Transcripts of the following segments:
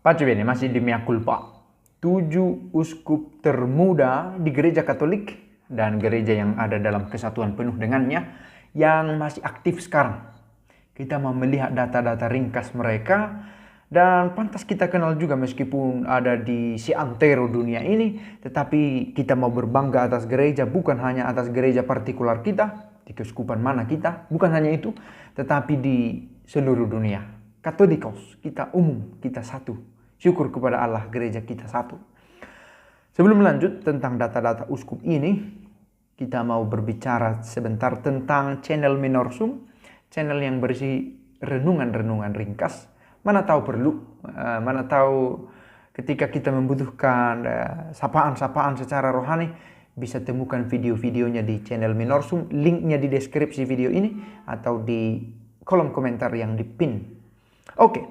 Pacu bene, masih di mea culpa. 7 uskup termuda di gereja Katolik dan gereja yang ada dalam kesatuan penuh dengannya yang masih aktif sekarang. Kita mau melihat data-data ringkas mereka dan pantas kita kenal juga meskipun ada di seantero dunia ini, tetapi kita mau berbangga atas gereja, bukan hanya atas gereja partikular kita, di keuskupan mana kita, bukan hanya itu, tetapi di seluruh dunia. Katolikos, kita umum, kita satu. Syukur kepada Allah, gereja kita satu. Sebelum lanjut tentang data-data uskup ini, kita mau berbicara sebentar tentang channel Minorsum, channel yang berisi renungan-renungan ringkas. Mana tahu perlu, mana tahu ketika kita membutuhkan sapaan-sapaan secara rohani, bisa temukan video-videonya di channel Minorsum, linknya di deskripsi video ini atau di kolom komentar yang di pin. Oke,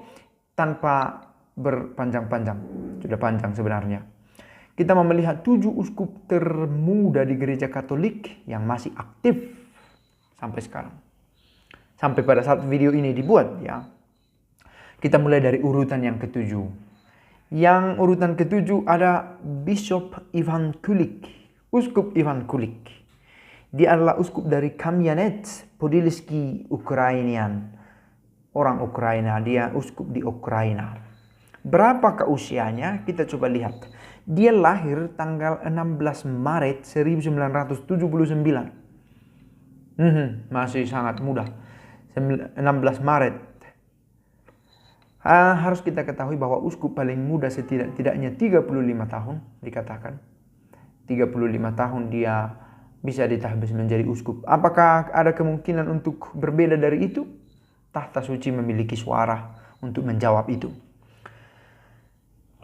tanpa berpanjang-panjang, sudah panjang sebenarnya. Kita mau melihat 7 uskup termuda di gereja Katolik yang masih aktif sampai sekarang. Sampai pada saat video ini dibuat ya. Kita mulai dari urutan yang ke-7. Yang urutan ke-7 ada Bishop Ivan Kulik, Uskup Ivan Kulik. Dia adalah uskup dari Kamyanets Podilsky, Ukrainian. Orang Ukraina, dia uskup di Ukraina. Berapakah usianya? Kita coba lihat. Dia lahir tanggal 16 Maret 1979. Masih sangat muda. 16 Maret. Harus kita ketahui bahwa uskup paling muda setidak-tidaknya 35 tahun dikatakan. 35 tahun dia bisa ditahbis menjadi uskup. Apakah ada kemungkinan untuk berbeda dari itu? Tahta suci memiliki suara untuk menjawab itu.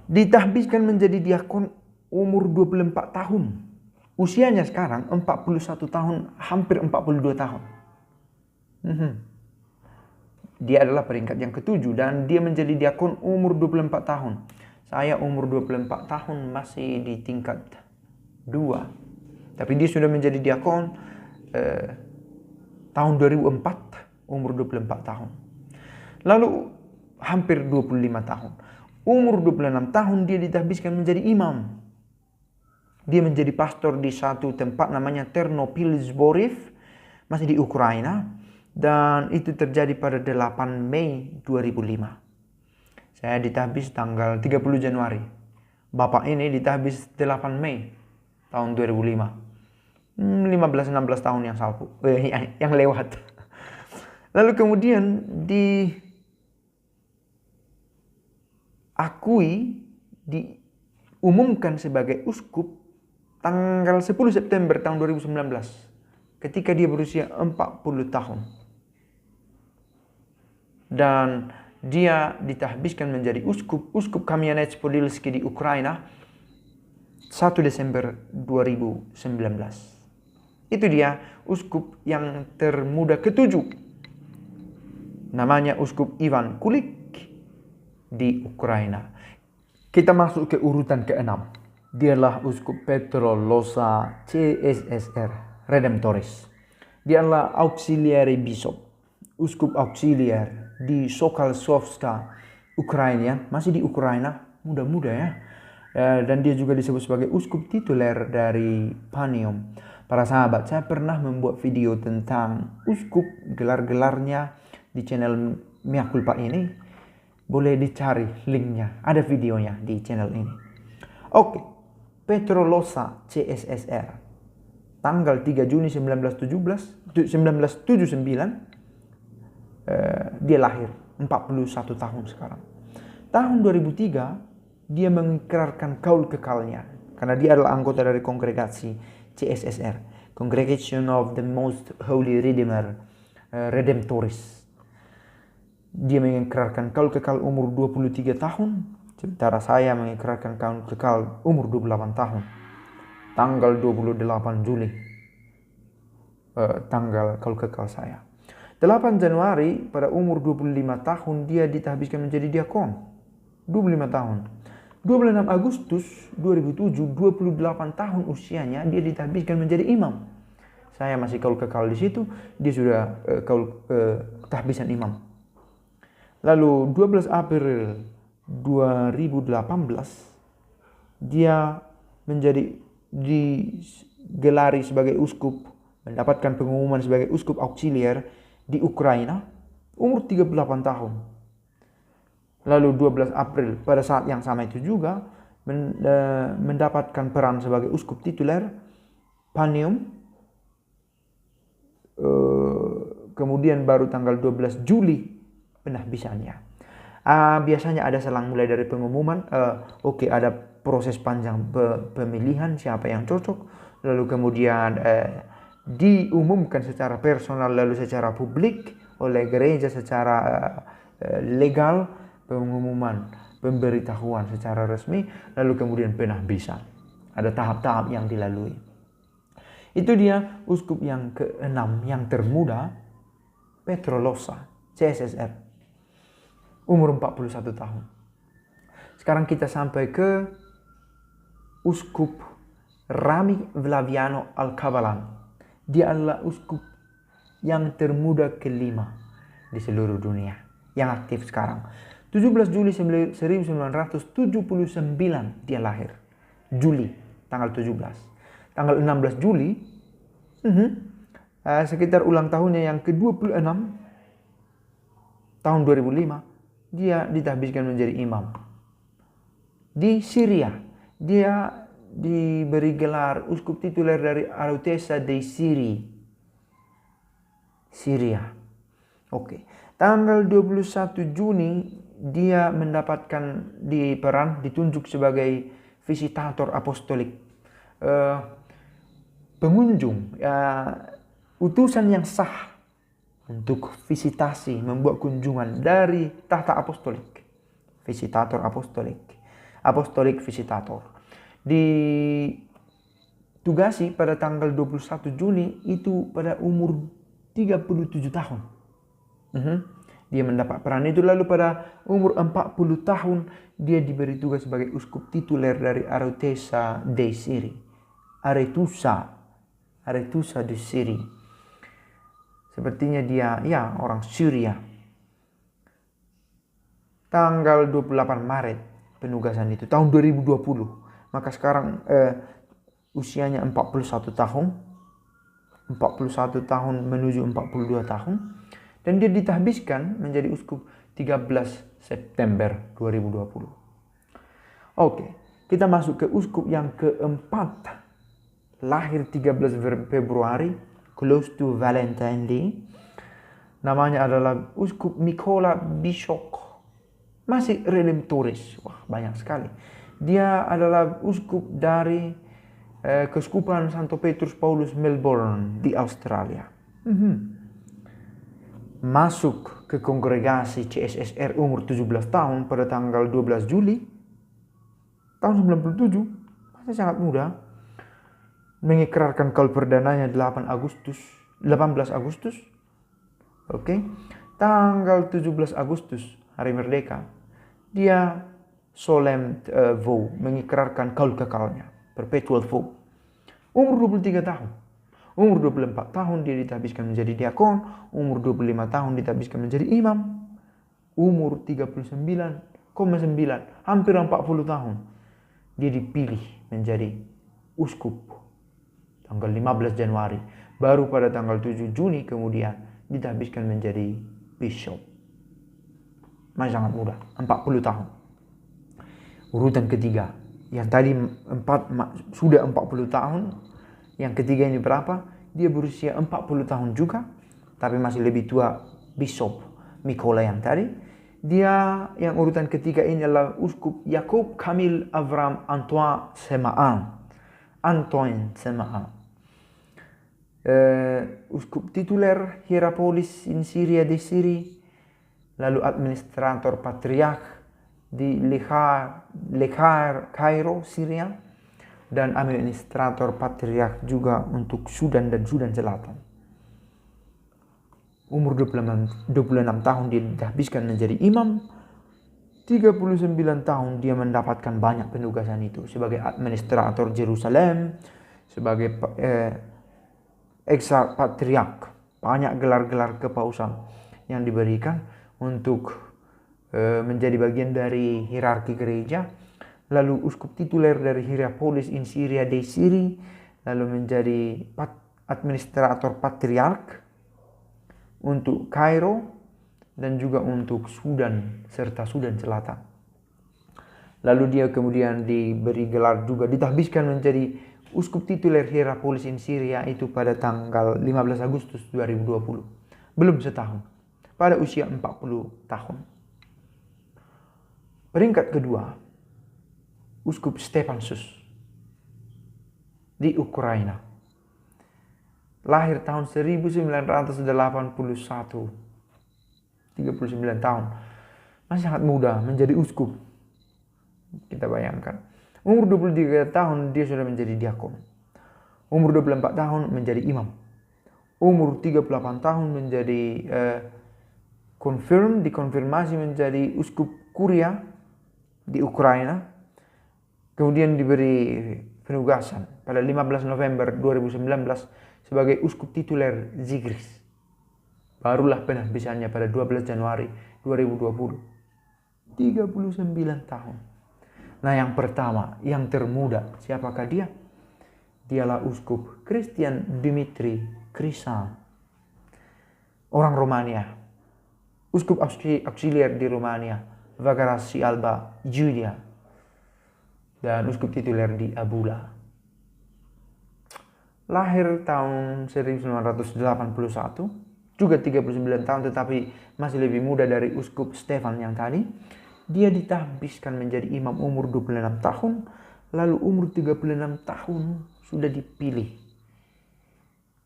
Ditahbiskan menjadi diakon umur 24 tahun. Usianya sekarang 41 tahun, hampir 42 tahun. Dia adalah peringkat yang ke-7 dan dia menjadi diakon umur 24 tahun. Saya umur 24 tahun masih di tingkat 2. Tapi dia sudah menjadi diakon tahun 2004. Umur 24 tahun. Lalu hampir 25 tahun. Umur 26 tahun dia ditahbiskan menjadi imam. Dia menjadi pastor di satu tempat namanya Ternopil Zborov, masih di Ukraina. Dan itu terjadi pada 8 Mei 2005. Saya ditahbis tanggal 30 Januari. Bapak ini ditahbis 8 Mei tahun 2005. 15-16 tahun yang lewat. Lalu kemudian diumumkan sebagai uskup tanggal 10 September tahun 2019 ketika dia berusia 40 tahun. Dan dia ditahbiskan menjadi uskup Kamyanets Podilsky di Ukraina 1 Desember 2019. Itu dia uskup yang termuda ke-7. Namanya Uskup Ivan Kulik di Ukraina. Kita masuk ke urutan ke-6. Dialah Uskup Petro Losa CSSR Redemptoris. Dia adalah Auxiliary Bishop, Uskup Auxiliar di Sokolsovska, Ukraina. Masih di Ukraina, muda-muda ya. Dan dia juga disebut sebagai uskup tituler dari Panium. Para sahabat, saya pernah membuat video tentang uskup, gelar-gelarnya di channel Mea Culpa ini. Boleh dicari linknya, ada videonya di channel ini. Oke, Petro Losa CSSR tanggal 3 Juni 1979 dia lahir, 41 tahun sekarang. Tahun 2003 dia mengikrarkan kaul kekalnya karena dia adalah anggota dari kongregasi CSSR, Congregation of the Most Holy Redeemer Redemptoris. Dia mengikrarkan kaul kekal umur 23 tahun, sementara saya mengikrarkan kaul kekal umur 28 tahun. Tanggal 28 Juli, tanggal kaul kekal saya. 8 Januari pada umur 25 tahun dia ditahbiskan menjadi diakon. 25 tahun. 26 Agustus 2007, 28 tahun usianya dia ditahbiskan menjadi imam. Saya masih kaul kekal di situ, dia sudah tahbisan imam. Lalu 12 April 2018 dia digelari sebagai uskup, mendapatkan pengumuman sebagai uskup auxiliar di Ukraina, umur 38 tahun. Lalu 12 April pada saat yang sama itu juga mendapatkan peran sebagai uskup tituler Panium. Kemudian baru tanggal 12 Juli penahbisannya. Biasanya ada selang mulai dari pengumuman, ada proses panjang pemilihan siapa yang cocok, lalu kemudian diumumkan secara personal lalu secara publik oleh gereja secara legal, pengumuman, pemberitahuan secara resmi, lalu kemudian penahbisan. Ada tahap-tahap yang dilalui. Itu dia uskup yang ke-6 yang termuda, Petro Losa, CSSR, umur 41 tahun. Sekarang kita sampai ke Uskup Rami Vlaviano Alcabalan. Dia adalah uskup yang termuda kelima di seluruh dunia yang aktif sekarang. 17 Juli 1979 dia lahir. Juli, tanggal 17. Tanggal 16 Juli, sekitar ulang tahunnya yang ke-26, tahun 2005, dia ditahbiskan menjadi imam. Di Syria, dia diberi gelar uskup tituler dari Arutesa dei Siri, Syria. Oke. Tanggal 21 Juni dia mendapatkan ditunjuk sebagai visitator apostolik, pengunjung, utusan yang sah untuk visitasi, membuat kunjungan dari tahta apostolik, visitator apostolik, apostolik visitator. Ditugasi pada tanggal 21 Juni itu pada umur 37 tahun. Dia mendapat peran itu, lalu pada umur 40 tahun dia diberi tugas sebagai uskup tituler dari Arutesa dei Siri, Aretusa di Siri. Sepertinya dia orang Syria. Tanggal 28 Maret penugasan itu tahun 2020. Maka sekarang usianya 41 tahun. 41 tahun menuju 42 tahun. Dan dia ditahbiskan menjadi uskup 13 September 2020. Oke, kita masuk ke uskup yang keempat. Lahir 13 Februari, close to Valentine Day. Namanya adalah Uskup Mykola Bishok. Masih Redemptoris. Wah, banyak sekali. Dia adalah uskup dari Keuskupan Santo Petrus Paulus Melbourne di Australia. Masuk ke kongregasi CSSR umur 17 tahun pada tanggal 12 Juli tahun 97, masih sangat muda. Mengikrarkan kaul perdananya 18 Agustus. Oke. Tanggal 17 Agustus, hari merdeka, dia solemn vow, mengikrarkan kaul kekalnya, perpetual vow. Umur 23 tahun. Umur 24 tahun dia ditahbiskan menjadi diakon, umur 25 tahun ditahbiskan menjadi imam, umur 39,9, hampir 40 tahun dia dipilih menjadi uskup. Tanggal 15 Januari, baru pada tanggal 7 Juni kemudian ditahbiskan menjadi bishop. Masih sangat muda, 40 tahun. Urutan ketiga, yang tadi sudah 40 tahun, yang ketiga ini berapa? Dia berusia 40 tahun juga, tapi masih lebih tua Bishop Mykola yang tadi. Dia yang urutan ketiga ini adalah Uskup Yakub Kamil Avram Antoine Semaan. Uskup tituler Hierapolis in Syria di Siri, lalu administrator patriark di Lekhar Kairo, Syria, dan administrator patriark juga untuk Sudan dan Sudan Selatan. Umur 26 tahun dia ditahbiskan menjadi imam. 39 tahun dia mendapatkan banyak penugasan itu sebagai administrator Jerusalem, sebagai patriark. Banyak gelar-gelar kepausan yang diberikan untuk menjadi bagian dari hierarki gereja, lalu uskup tituler dari Hierapolis in Syria dei Siri, lalu menjadi administrator patriark untuk Kairo dan juga untuk Sudan serta Sudan Selatan. Lalu dia kemudian diberi gelar juga, ditahbiskan menjadi uskup tituler Hierapolis in Syria itu pada tanggal 15 Agustus 2020. Belum setahun, pada usia 40 tahun. Peringkat kedua, Uskup Stefanus di Ukraina. Lahir tahun 1981, 39 tahun. Masih sangat muda menjadi uskup. Kita bayangkan. Umur 23 tahun dia sudah menjadi diakon. Umur 24 tahun menjadi imam. Umur 38 tahun menjadi dikonfirmasi menjadi uskup kuria di Ukraina. Kemudian diberi penugasan pada 15 November 2019 sebagai uskup tituler Zigris. Barulah penahbisannya pada 12 Januari 2020. 39 tahun. Nah, yang pertama, yang termuda, siapakah dia? Dialah uskup Christian Dimitri Crisan. Orang Romania. Uskup auxiliar di Romania, Vagarasi Alba Giulia, dan uskup tituler di Abula. Lahir tahun 1981, juga 39 tahun tetapi masih lebih muda dari uskup Stefan yang tadi. Dia ditahbiskan menjadi imam umur 26 tahun, lalu umur 36 tahun sudah dipilih.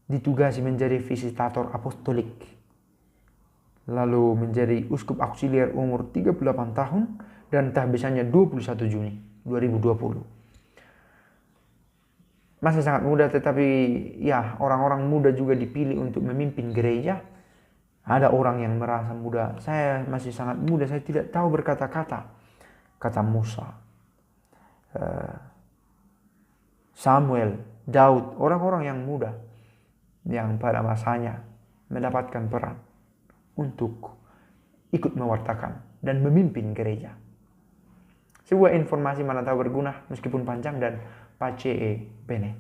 Ditugasi menjadi visitator apostolik. Lalu menjadi uskup auxiliar umur 38 tahun dan tahbisannya 21 Juni 2020. Masih sangat muda, tetapi ya orang-orang muda juga dipilih untuk memimpin gereja. Ada orang yang merasa muda, saya masih sangat muda, saya tidak tahu berkata-kata. Kata Musa, Samuel, Daud, orang-orang yang muda yang pada masanya mendapatkan peran untuk ikut mewartakan dan memimpin gereja. Sebuah informasi mana tahu berguna meskipun panjang dan pace bene.